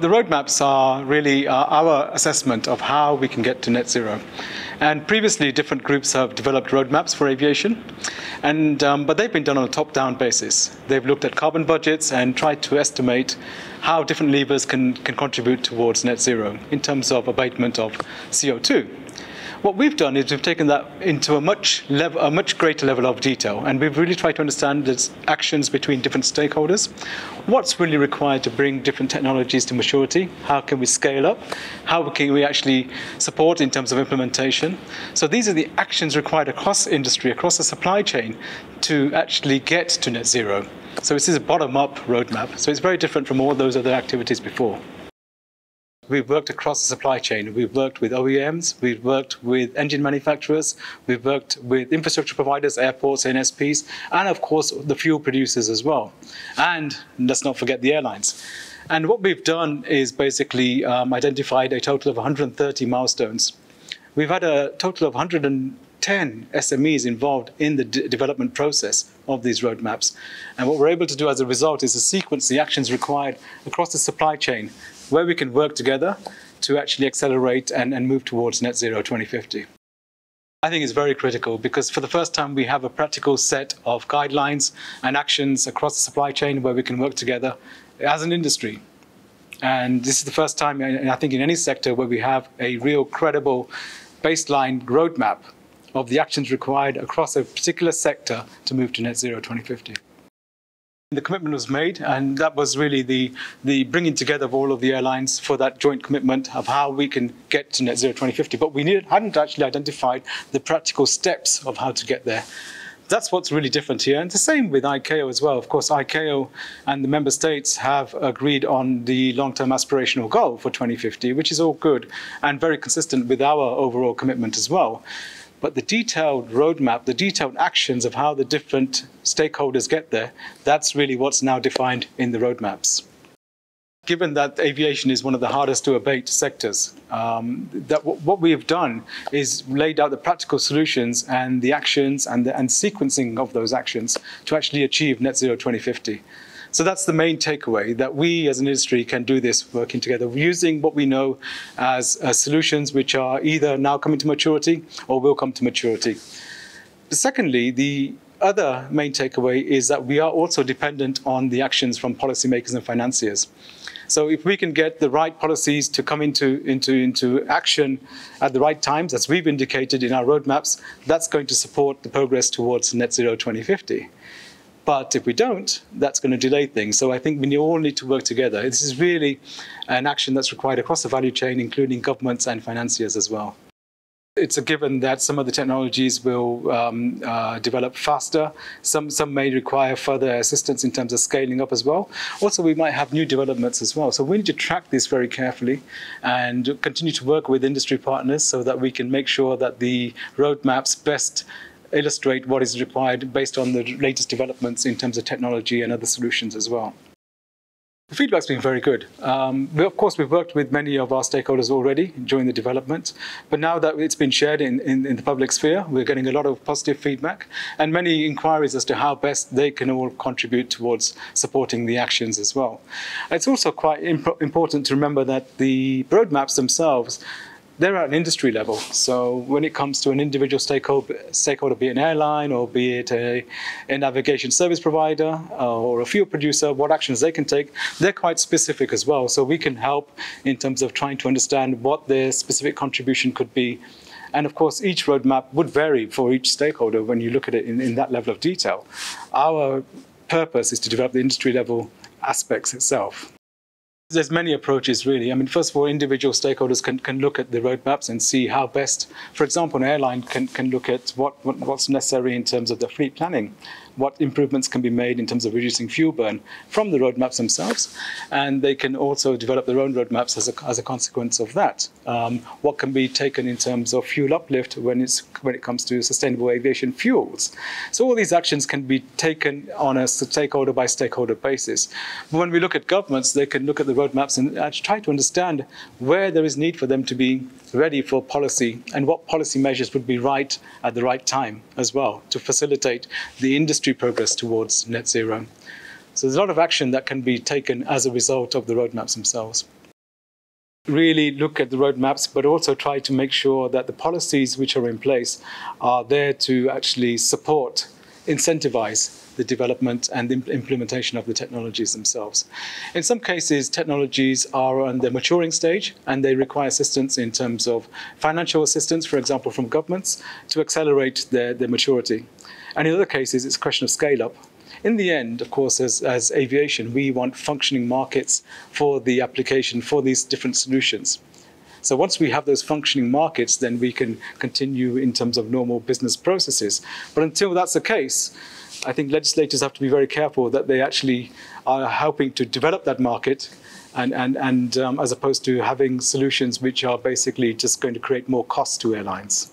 The roadmaps are really our assessment of how we can get to net zero. And previously, different groups have developed roadmaps for aviation, but they've been done on a top-down basis. They've looked at carbon budgets and tried to estimate how different levers can contribute towards net zero in terms of abatement of CO2. What we've done is we've taken that into a much greater level of detail, and we've really tried to understand the actions between different stakeholders, what's really required to bring different technologies to maturity, how can we scale up, how can we actually support in terms of implementation. So these are the actions required across industry, across the supply chain to actually get to net zero. So this is a bottom-up roadmap, so it's very different from all those other activities before. We've worked across the supply chain. We've worked with OEMs, we've worked with engine manufacturers, we've worked with infrastructure providers, airports, NSPs, and of course the fuel producers as well. And let's not forget the airlines. And what we've done is basically identified a total of 130 milestones. We've had a total of 110 SMEs involved in the development process of these roadmaps. And what we're able to do as a result is to sequence the actions required across the supply chain, where we can work together to actually accelerate and move towards net zero 2050. I think it's very critical because for the first time we have a practical set of guidelines and actions across the supply chain where we can work together as an industry. And this is the first time, I think, in any sector where we have a real credible baseline roadmap of the actions required across a particular sector to move to net zero 2050. The commitment was made, and that was really the bringing together of all of the airlines for that joint commitment of how we can get to net zero 2050. But we hadn't actually identified the practical steps of how to get there. That's what's really different here. And the same with ICAO as well. Of course, ICAO and the member states have agreed on the long-term aspirational goal for 2050, which is all good and very consistent with our overall commitment as well. But the detailed roadmap, the detailed actions of how the different stakeholders get there, that's really what's now defined in the roadmaps. Given that aviation is one of the hardest to abate sectors, what we have done is laid out the practical solutions and the actions and sequencing of those actions to actually achieve net zero 2050. So that's the main takeaway, that we as an industry can do this working together, using what we know as solutions which are either now coming to maturity or will come to maturity. Secondly, the other main takeaway is that we are also dependent on the actions from policymakers and financiers. So if we can get the right policies to come into action at the right times, as we've indicated in our roadmaps, that's going to support the progress towards net zero 2050. But if we don't, that's going to delay things. So I think we all need to work together. This is really an action that's required across the value chain, including governments and financiers as well. It's a given that some of the technologies will develop faster. Some may require further assistance in terms of scaling up as well. Also, we might have new developments as well. So we need to track this very carefully and continue to work with industry partners so that we can make sure that the roadmaps best illustrate what is required based on the latest developments in terms of technology and other solutions as well. The feedback's been very good. Of course, we've worked with many of our stakeholders already during the development, but now that it's been shared in the public sphere, we're getting a lot of positive feedback and many inquiries as to how best they can all contribute towards supporting the actions as well. It's also quite important to remember that the roadmaps themselves, they're at an industry level. So when it comes to an individual stakeholder, be it an airline or be it a navigation service provider or a fuel producer, what actions they can take, they're quite specific as well. So we can help in terms of trying to understand what their specific contribution could be. And of course, each roadmap would vary for each stakeholder when you look at it in that level of detail. Our purpose is to develop the industry level aspects itself. There's many approaches, really. I mean, first of all, individual stakeholders can look at the roadmaps and see how best, for example, an airline can look at what's necessary in terms of the fleet planning, what improvements can be made in terms of reducing fuel burn from the roadmaps themselves. And they can also develop their own roadmaps as a consequence of that. What can be taken in terms of fuel uplift when it comes to sustainable aviation fuels. So all these actions can be taken on a stakeholder by stakeholder basis. But when we look at governments, they can look at the roadmaps and try to understand where there is need for them to be ready for policy and what policy measures would be right at the right time as well to facilitate the industry progress towards net zero. So there's a lot of action that can be taken as a result of the roadmaps themselves. really look at the roadmaps, but also try to make sure that the policies which are in place are there to actually support, incentivize the development and the implementation of the technologies themselves. In some cases, technologies are on the maturing stage and they require assistance in terms of financial assistance, for example, from governments to accelerate their maturity. And in other cases, it's a question of scale up. In the end, of course, as aviation, we want functioning markets for the application for these different solutions. So once we have those functioning markets, then we can continue in terms of normal business processes. But until that's the case, I think legislators have to be very careful that they actually are helping to develop that market and as opposed to having solutions which are basically just going to create more costs to airlines.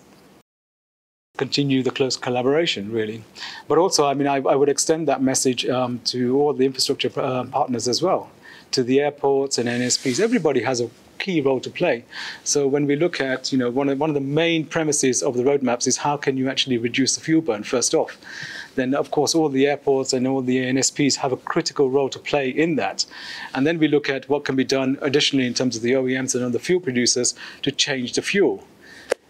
Continue the close collaboration, really. But also, I mean, I would extend that message to all the infrastructure partners as well, to the airports and NSPs. Everybody has a key role to play. So when we look at, you know, one of the main premises of the roadmaps is how can you actually reduce the fuel burn first off. Then, of course, all the airports and all the NSPs have a critical role to play in that. And then we look at what can be done additionally in terms of the OEMs and other fuel producers to change the fuel.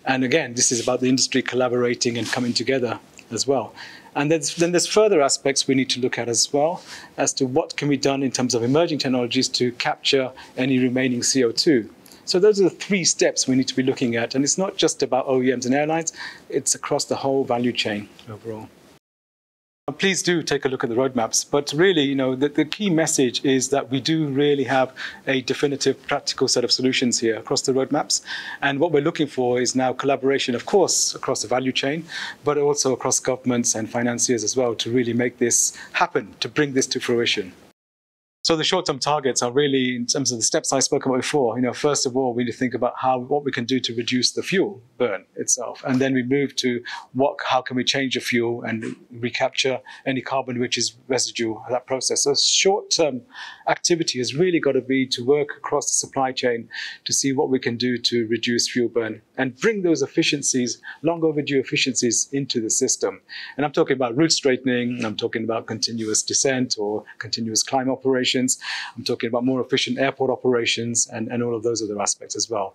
And again, this is about the industry collaborating and coming together as well. And then there's further aspects we need to look at as well as to what can be done in terms of emerging technologies to capture any remaining CO2. So those are the 3 steps we need to be looking at. And it's not just about OEMs and airlines, it's across the whole value chain overall. Please do take a look at the roadmaps, but really, you know, the key message is that we do really have a definitive practical set of solutions here across the roadmaps. And what we're looking for is now collaboration, of course, across the value chain, but also across governments and financiers as well to really make this happen, to bring this to fruition. So the short-term targets are really, in terms of the steps I spoke about before, you know, first of all, we need to think about what we can do to reduce the fuel burn itself. And then we move to how can we change the fuel and recapture any carbon which is residual of that process. So short-term activity has really got to be to work across the supply chain to see what we can do to reduce fuel burn and bring those efficiencies, long overdue efficiencies into the system. And I'm talking about route straightening, I'm talking about continuous descent or continuous climb operations. I'm talking about more efficient airport operations and all of those other aspects as well.